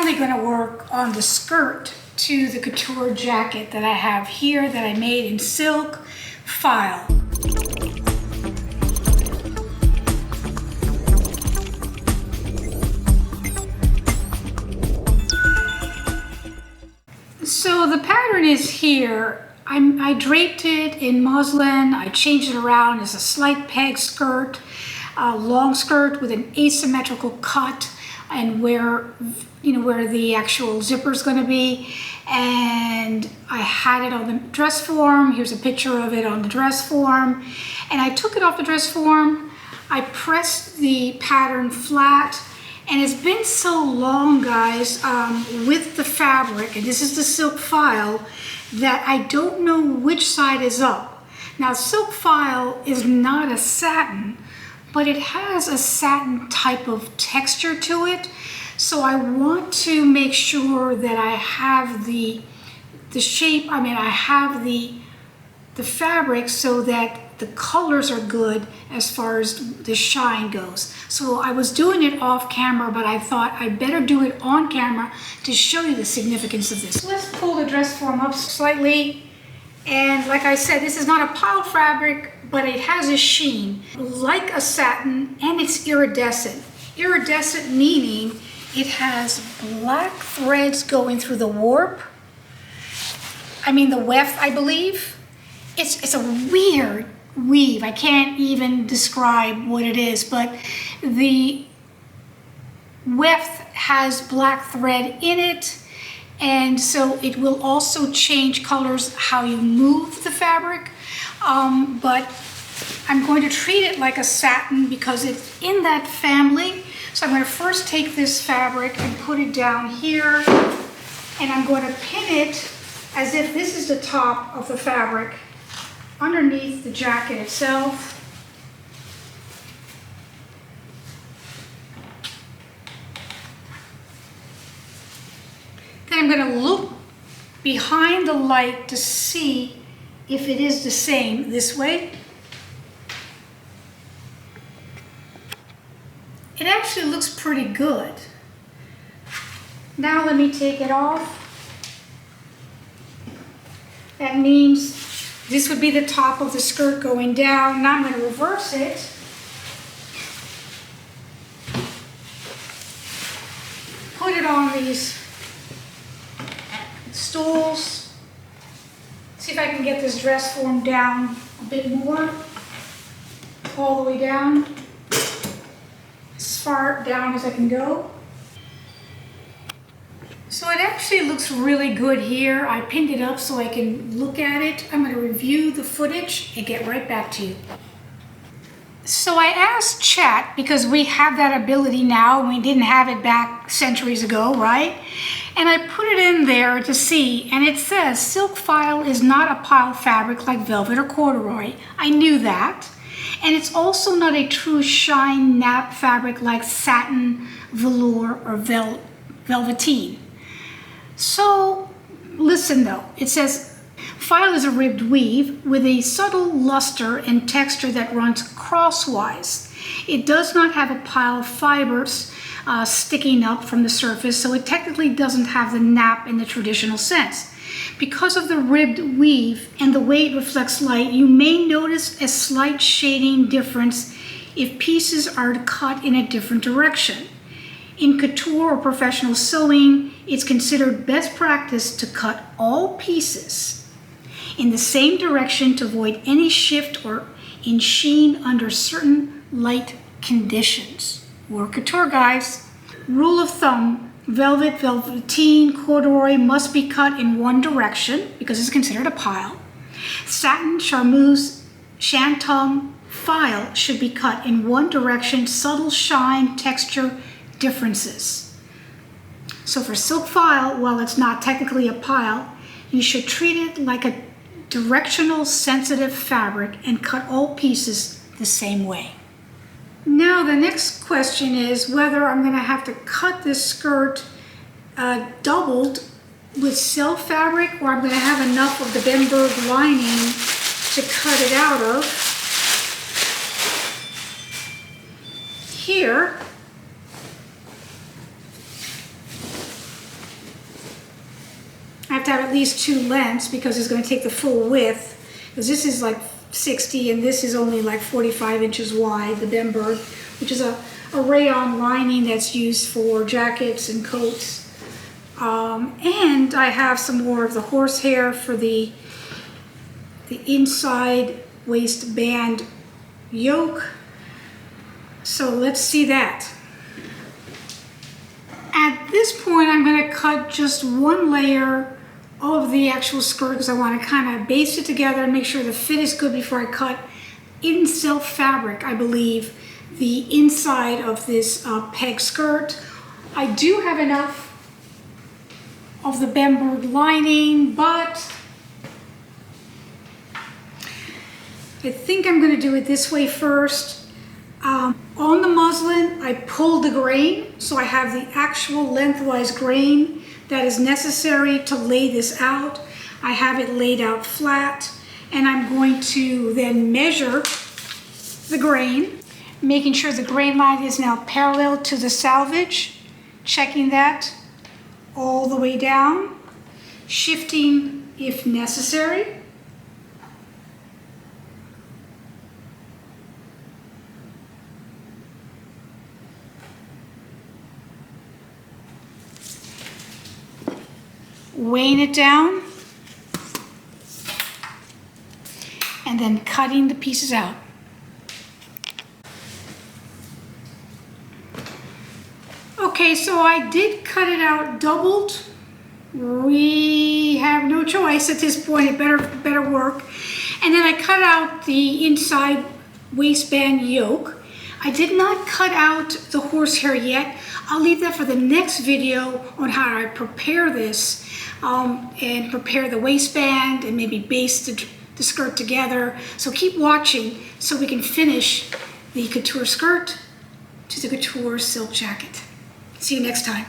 only going to work on the skirt to the couture jacket that I have here that I made in Silk Faille. So the pattern is here. I draped it in muslin. I changed it around as a slight peg skirt, a long skirt with an asymmetrical cut, and where the actual zipper is going to be. And I had it on the dress form. Here's a picture of it on the dress form. And I took it off the dress form. I pressed the pattern flat. And it's been so long, guys, with the fabric, and this is the Silk Faille, that I don't know which side is up. Now, Silk Faille is not a satin, but it has a satin type of texture to it. So I want to make sure that I have the shape, I have the fabric so that the colors are good as far as the shine goes. So I was doing it off camera, but I thought I'd better do it on camera to show you the significance of this. Let's pull the dress form up slightly. And like I said, this is not a pile fabric, but it has a sheen like a satin, and it's iridescent. Iridescent meaning it has black threads going through the warp. The weft, I believe. It's a weird weave. I can't even describe what it is, but the weft has black thread in it, and so it will also change colors how you move the fabric, but I'm going to treat it like a satin because it's in that family. So I'm going to first take this fabric and put it down here, and I'm going to pin it as if this is the top of the fabric underneath the jacket itself. Then I'm going to look behind the light to see if it is the same this way. It actually looks pretty good. Now let me take it off. That means this would be the top of the skirt going down. Now I'm going to reverse it. Put it on these stools. See if I can get this dress form down a bit more. All the way down. As far down as I can go. So it actually looks really good here. I pinned it up so I can look at it. I'm going to review the footage and get right back to you. So I asked chat, because we have that ability now and we didn't have it back centuries ago, right? And I put it in there to see, and it says Silk Faille is not a pile fabric like velvet or corduroy. I knew that. And it's also not a true shine nap fabric like satin, velour, or velveteen. So listen though, it says Faille is a ribbed weave with a subtle luster and texture that runs crosswise. It does not have a pile of fibers sticking up from the surface, so it technically doesn't have the nap in the traditional sense. Because of the ribbed weave and the way it reflects light, you may notice a slight shading difference if pieces are cut in a different direction. In couture or professional sewing, it's considered best practice to cut all pieces in the same direction to avoid any shift or in sheen under certain light conditions. We're couture, guys. Rule of thumb, velvet, velveteen, corduroy must be cut in one direction because it's considered a pile. Satin, charmeuse, shantung, Faille should be cut in one direction, subtle shine, texture, differences. So for Silk Faille, while it's not technically a pile, you should treat it like a directional sensitive fabric and cut all pieces the same way. Now the next question is whether I'm going to have to cut this skirt doubled with self fabric, or I'm going to have enough of the Bemberg lining to cut it out of. Here to have at least 2 lengths because it's going to take the full width. Because this is like 60 and this is only like 45 inches wide, the Bemberg, which is a rayon lining that's used for jackets and coats. And I have some more of the horsehair for the inside waistband yoke. So let's see that. At this point, I'm going to cut just 1 layer of the actual skirt because I want to kind of baste it together and make sure the fit is good before I cut in silk fabric, I believe, the inside of this peg skirt. I do have enough of the Bemberg lining, but I think I'm going to do it this way first. On the muslin, I pulled the grain, so I have the actual lengthwise grain that is necessary to lay this out. I have it laid out flat, and I'm going to then measure the grain, making sure the grain line is now parallel to the selvage, checking that all the way down, shifting if necessary. Weighing it down, and then cutting the pieces out. Okay, so I did cut it out doubled. We have no choice at this point, it better work. And then I cut out the inside waistband yoke. I did not cut out the horsehair yet. I'll leave that for the next video on how I prepare this. And prepare the waistband and maybe baste the skirt together. So keep watching so we can finish the couture skirt to the couture silk jacket. See you next time.